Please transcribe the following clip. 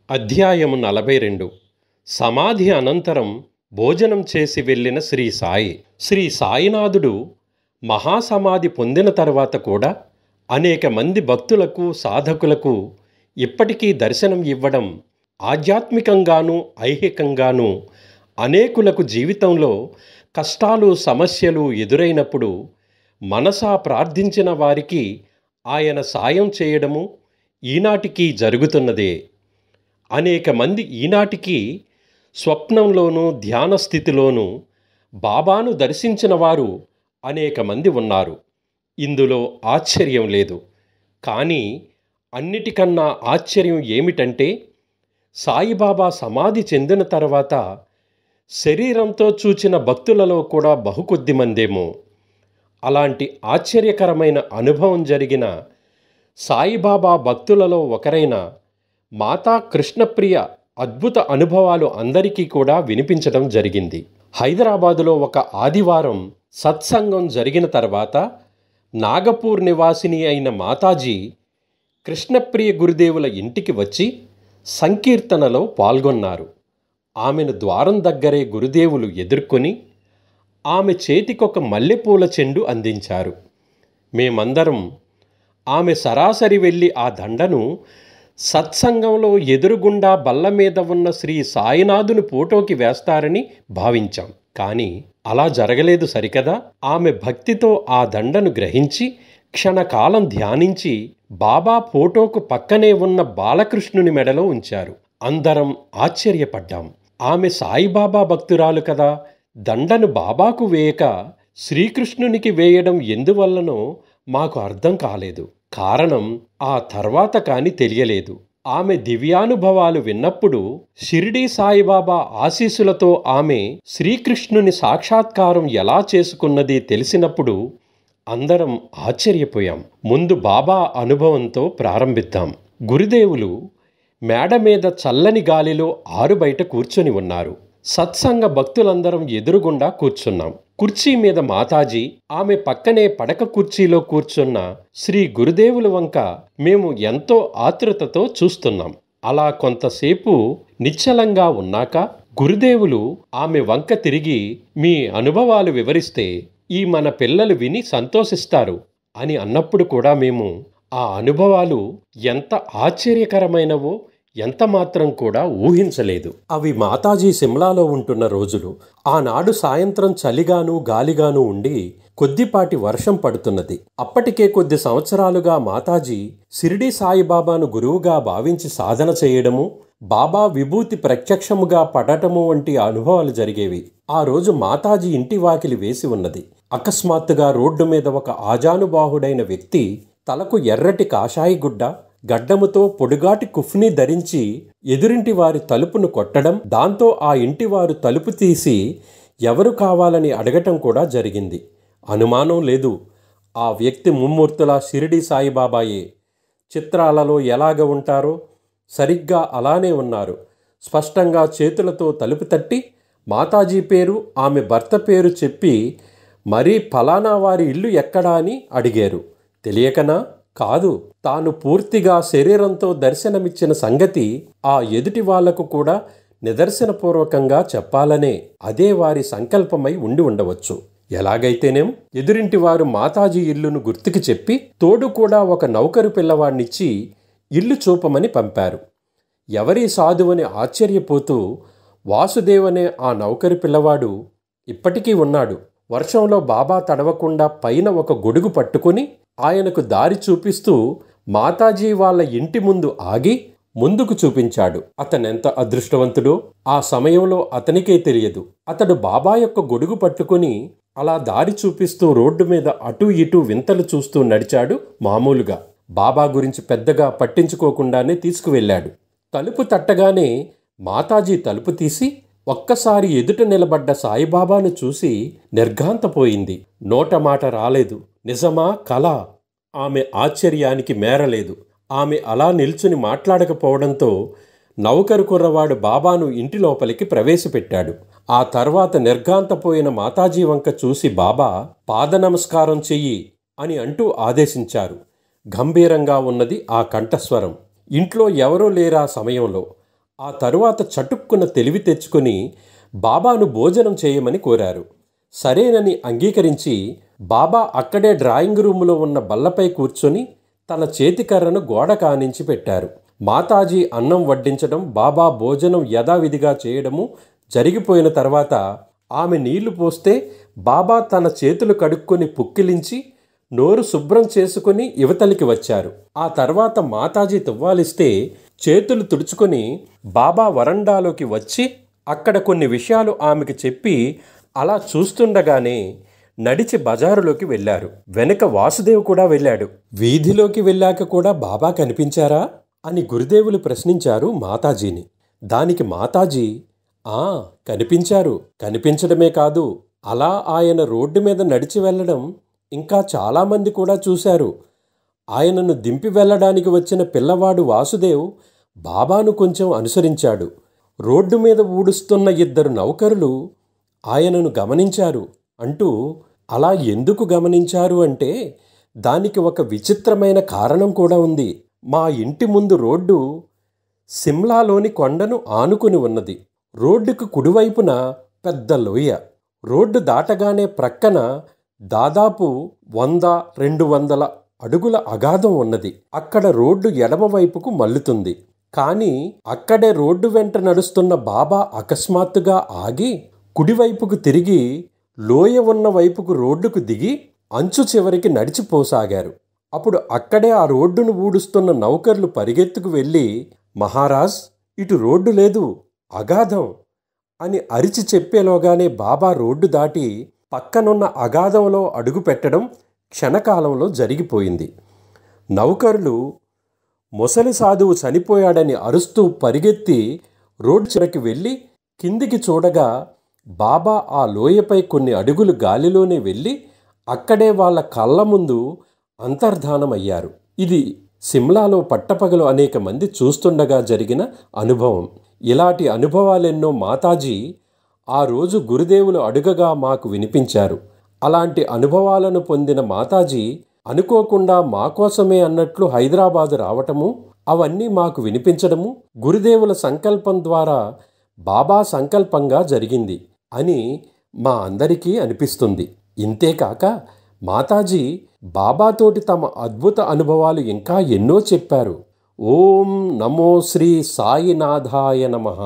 అధ్యాయము 42. సమాధి అనంతరం భోజనం చేసి వెళ్ళిన శ్రీ సాయి. శ్రీ సాయినాథుడు మహాసమాధి పొందిన తర్వాత కూడా అనేక మంది భక్తులకు, సాధకులకు ఇప్పటికీ దర్శనం ఇవ్వడం ఆధ్యాత్మికంగానూ ఐహికంగానూ అనేకులకు జీవితంలో కష్టాలు, సమస్యలు ఎదురైనప్పుడు మనసా ప్రార్థించిన వారికి ఆయన సాయం చేయడము ఈనాటికి జరుగుతున్నదే. అనేక మంది ఈనాటికి స్వప్నంలోనూ ధ్యాన స్థితిలోనూ బాబాను దర్శించిన వారు అనేక మంది ఉన్నారు. ఇందులో ఆశ్చర్యం లేదు. కానీ అన్నిటికన్నా ఆశ్చర్యం ఏమిటంటే, సాయిబాబా సమాధి చెందిన తర్వాత శరీరంతో చూచిన భక్తులలో కూడా బహుకొద్ది మందేమో. అలాంటి ఆశ్చర్యకరమైన అనుభవం జరిగిన సాయిబాబా భక్తులలో ఒకరైన మాతా కృష్ణప్రియ అద్భుత అనుభవాలు అందరికీ కూడా వినిపించడం జరిగింది. హైదరాబాదులో ఒక ఆదివారం సత్సంగం జరిగిన తర్వాత నాగపూర్ నివాసిని అయిన మాతాజీ కృష్ణప్రియ గురుదేవుల ఇంటికి వచ్చి సంకీర్తనలో పాల్గొన్నారు. ఆమెను ద్వారం దగ్గరే గురుదేవులు ఎదుర్కొని ఆమె చేతికొక మల్లెపూల చెండు అందించారు. మేమందరం ఆమె సరాసరి వెళ్ళి ఆ దండను సత్సంగంలో ఎదురుగుండా బల్ల మీద ఉన్న శ్రీ సాయినాథుని ఫోటోకి వేస్తారని భావించాం. కానీ అలా జరగలేదు సరికదా. ఆమె భక్తితో ఆ దండను గ్రహించి క్షణకాలం ధ్యానించి బాబా ఫోటోకు పక్కనే ఉన్న బాలకృష్ణుని మెడలో ఉంచారు. అందరం ఆశ్చర్యపడ్డాం. ఆమె సాయిబాబా భక్తురాలు కదా, దండను బాబాకు వేయక శ్రీకృష్ణునికి వేయడం ఎందువల్లనో మాకు అర్థం కాలేదు. కారణం ఆ తర్వాత కాని తెలియలేదు. ఆమె దివ్యానుభవాలు విన్నప్పుడు షిరిడీ సాయిబాబా ఆశీస్సులతో ఆమె శ్రీకృష్ణుని సాక్షాత్కారం ఎలా చేసుకున్నది తెలిసినప్పుడు అందరం ఆశ్చర్యపోయాం. ముందు బాబా అనుభవంతో ప్రారంభిద్దాం. గురుదేవులు మేడ మీద చల్లని గాలిలో ఆరుబయట కూర్చొని ఉన్నారు. సత్సంగ భక్తులందరం ఎదురుగుండా కూర్చున్నాం. కుర్చీ మీద మాతాజీ, ఆమె పక్కనే పడక కుర్చీలో కూర్చున్న శ్రీ గురుదేవుల వంక మేము ఎంతో ఆతృతతో చూస్తున్నాం. అలా కొంతసేపు నిశ్చలంగా ఉన్నాక గురుదేవులు ఆమె వంక తిరిగి, మీ అనుభవాలు వివరిస్తే ఈ మన పిల్లలు విని సంతోషిస్తారు అని అన్నప్పుడు కూడా మేము ఆ అనుభవాలు ఎంత ఆశ్చర్యకరమైనవో ఎంత మాత్రం కూడా ఊహించలేదు. అవి మాతాజీ సిమ్లాలో ఉంటున్న రోజులు. ఆనాడు సాయంత్రం చలిగాను గాలిగాను ఉండి కొద్దిపాటి వర్షం పడుతున్నది. అప్పటికే కొద్ది సంవత్సరాలుగా మాతాజీ షిరిడీ సాయిబాబాను గురువుగా భావించి సాధన చేయడము, బాబా విభూతి ప్రత్యక్షముగా పడటము వంటి అనుభవాలు జరిగేవి. ఆ రోజు మాతాజీ ఇంటి వాకిలి వేసి ఉన్నది. అకస్మాత్తుగా రోడ్డు మీద ఒక ఆజానుబాహుడైన వ్యక్తి తలకు ఎర్రటి కాషాయి గుడ్డ, గడ్డముతో పొడుగాటి కుఫ్ని ధరించి ఎదురింటి వారి తలుపును కొట్టడం, దాంతో ఆ ఇంటివారు తలుపు తీసి ఎవరు కావాలని అడగటం కూడా జరిగింది. అనుమానం లేదు, ఆ వ్యక్తి ముమ్మూర్తులా షిరిడీ సాయిబాబాయే. చిత్రాలలో ఎలాగ ఉంటారో సరిగ్గా అలానే ఉన్నారు. స్పష్టంగా చేతులతో తలుపు తట్టి మాతాజీ పేరు, ఆమె భర్త పేరు చెప్పి మరీ ఫలానా వారి ఇల్లు ఎక్కడా అని అడిగారు. తెలియకనా? కాదు, తాను పూర్తిగా శరీరంతో దర్శనమిచ్చిన సంగతి ఆ ఎదుటి వాళ్లకు కూడా నిదర్శనపూర్వకంగా చెప్పాలనే అదే వారి సంకల్పమై ఉండి ఉండవచ్చు. ఎలాగైతేనేం ఎదురింటి వారు మాతాజీ ఇల్లును గుర్తుకి చెప్పి తోడు కూడా ఒక నౌకరు పిల్లవాడినిచ్చి ఇల్లు చూపమని పంపారు. ఎవరి సాధువని ఆశ్చర్యపోతూ వాసుదేవనే ఆ నౌకరు పిల్లవాడు ఇప్పటికీ ఉన్నాడు. వర్షంలో బాబా తడవకుండా పైన ఒక గొడుగు పట్టుకుని ఆయనకు దారి చూపిస్తూ మాతాజీ వాళ్ళ ఇంటి ముందు ఆగి ముందుకు చూపించాడు. అతనెంత అదృష్టవంతుడో ఆ సమయంలో అతనికే తెలియదు. అతడు బాబా యొక్క గొడుగు పట్టుకుని అలా దారి చూపిస్తూ రోడ్డు మీద అటూ ఇటూ వింతలు చూస్తూ నడిచాడు. మామూలుగా బాబా గురించి పెద్దగా పట్టించుకోకుండానే తీసుకువెళ్ళాడు. తలుపు తట్టగానే మాతాజీ తలుపు తీసి ఒక్కసారి ఎదుట నిలబడ్డ సాయిబాబాను చూసి నిర్ఘాంతపోయింది. నోట మాట రాలేదు. నిజమా కలా? ఆమె ఆశ్చర్యానికి మేరలేదు. ఆమె అలా నిల్చుని మాట్లాడకపోవడంతో నౌకరు కుర్రవాడు బాబాను ఇంటి లోపలికి ప్రవేశపెట్టాడు. ఆ తర్వాత నిర్ఘాంతపోయిన మాతాజీ వంక చూసి బాబా పాద నమస్కారం చెయ్యి అని అంటూ ఆదేశించారు. గంభీరంగా ఉన్నది ఆ కంఠస్వరం. ఇంట్లో ఎవరూ లేరా సమయంలో. ఆ తరువాత చటుక్కున తెలివి తెచ్చుకొని బాబాను భోజనం చేయమని కోరారు. సరేనని అంగీకరించి బాబా అక్కడే డ్రాయింగ్ రూములో ఉన్న బల్లపై కూర్చొని తన చేతికర్రను గోడ కానించి పెట్టారు. మాతాజీ అన్నం వడ్డించడం, బాబా భోజనం యథావిధిగా చేయడము జరిగిపోయిన తర్వాత ఆమె నీళ్లు పోస్తే బాబా తన చేతులు కడుక్కొని పుక్కిలించి నోరు శుభ్రం చేసుకుని యువతలికి వచ్చారు. ఆ తర్వాత మాతాజీ తువ్వాలిస్తే చేతులు తుడుచుకొని బాబా వరండాలోకి వచ్చి అక్కడ కొన్ని విషయాలు ఆమెకి చెప్పి అలా చూస్తుండగానే నడిచి బజారులోకి వెళ్ళారు. వెనక వాసుదేవ్ కూడా వెళ్ళాడు. వీధిలోకి వెళ్ళాక కూడా బాబా కనిపించారా అని గురుదేవులు ప్రశ్నించారు మాతాజీని. దానికి మాతాజీ, కనిపించారు, కనిపించడమే కాదు, అలా ఆయన రోడ్డు మీద నడిచి వెళ్ళడం ఇంకా చాలామంది కూడా చూశారు. ఆయనను దింపి వెళ్ళడానికి వచ్చిన పిల్లవాడు వాసుదేవ్ బాబాను కొంచెం అనుసరించాడు. రోడ్డు మీద ఊడుస్తున్న 2 నౌకరులు ఆయనను గమనించారు అంటూ, అలా ఎందుకు గమనించారు అంటే దానికి ఒక విచిత్రమైన కారణం కూడా ఉంది. మా ఇంటి ముందు రోడ్డు సిమ్లాలోని కొండను ఆనుకుని ఉన్నది. రోడ్డుకు కుడివైపున పెద్ద లోయ. రోడ్డు దాటగానే ప్రక్కన దాదాపు 100-200 అడుగుల అగాధం ఉన్నది. అక్కడ రోడ్డు ఎడమవైపుకు మల్లుతుంది. కానీ అక్కడే రోడ్డు వెంట నడుస్తున్న బాబా అకస్మాత్తుగా ఆగి కుడివైపుకు తిరిగి లోయ ఉన్న వైపుకు రోడ్డుకు దిగి అంచు చివరికి నడిచిపోసాగారు. అప్పుడు అక్కడే ఆ రోడ్డును ఊడుస్తున్న నౌకర్లు పరిగెత్తుకు వెళ్ళి, మహారాజ్, ఇటు రోడ్డు లేదు, అగాధం అని అరిచి చెప్పేలోగానే బాబా రోడ్డు దాటి పక్కనున్న అగాధంలో అడుగు పెట్టడం క్షణకాలంలో జరిగిపోయింది. నౌకరులు ముసలి సాధువు చనిపోయాడని అరుస్తూ పరిగెత్తి రోడ్డు చివరికి వెళ్ళి కిందికి చూడగా బాబా ఆ లోయపై కొన్ని అడుగులు గాలిలోనే వెళ్ళి అక్కడే వాళ్ళ కళ్ళ ముందు అంతర్ధానమయ్యారు. ఇది సిమ్లాలో పట్టపగలు అనేక మంది చూస్తుండగా జరిగిన అనుభవం. ఇలాంటి అనుభవాలెన్నో మాతాజీ ఆ రోజు గురుదేవులు అడుగగా మాకు వినిపించారు. అలాంటి అనుభవాలను పొందిన మాతాజీ అనుకోకుండా మా కోసమే అన్నట్లు హైదరాబాదు రావటము, అవన్నీ మాకు వినిపించడము గురుదేవుల సంకల్పం ద్వారా బాబా సంకల్పంగా జరిగింది అని మా అందరికీ అనిపిస్తుంది. ఇంతేకాక మాతాజీ బాబాతోటి తమ అద్భుత అనుభవాలు ఇంకా ఎన్నో చెప్పారు. ఓం నమో శ్రీ సాయినాథాయ నమః.